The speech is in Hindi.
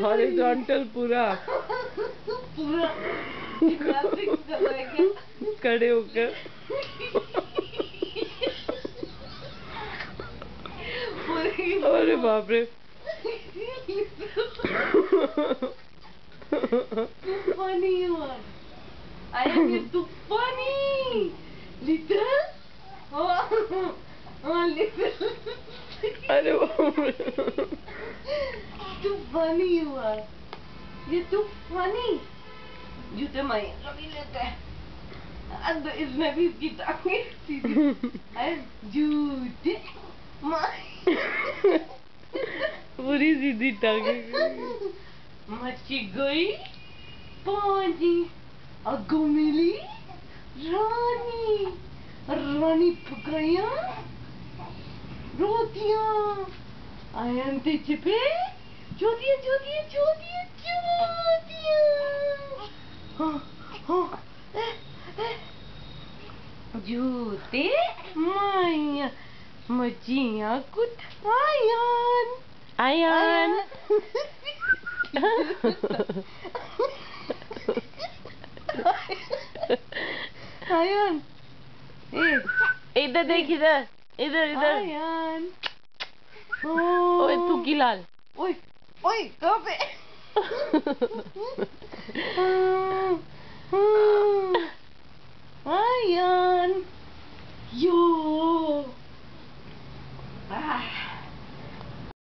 हॉरिजॉन्टल पूरा खड़े होकर अरे बाप रे funny you are. I am too funny. Little? Oh, little. अरे बाप रे Too funny you are. You're too funny. जूते माई कभी लेते हैं अब इसमें भी इसकी टांगे सीधी जूते माई पूरी सीधी टांगे मची गई पानी अगो मिली रानी रानी पकाया रोटियां आयन ते चिपे जोतियां जोतियां जोतियां जोतियां जूते माया मचियां कुछ आयन आयन आयन इधर देख इधर इधर इधर आयन ओए तू की लाल ओए ओए कहाँ पे आयन यो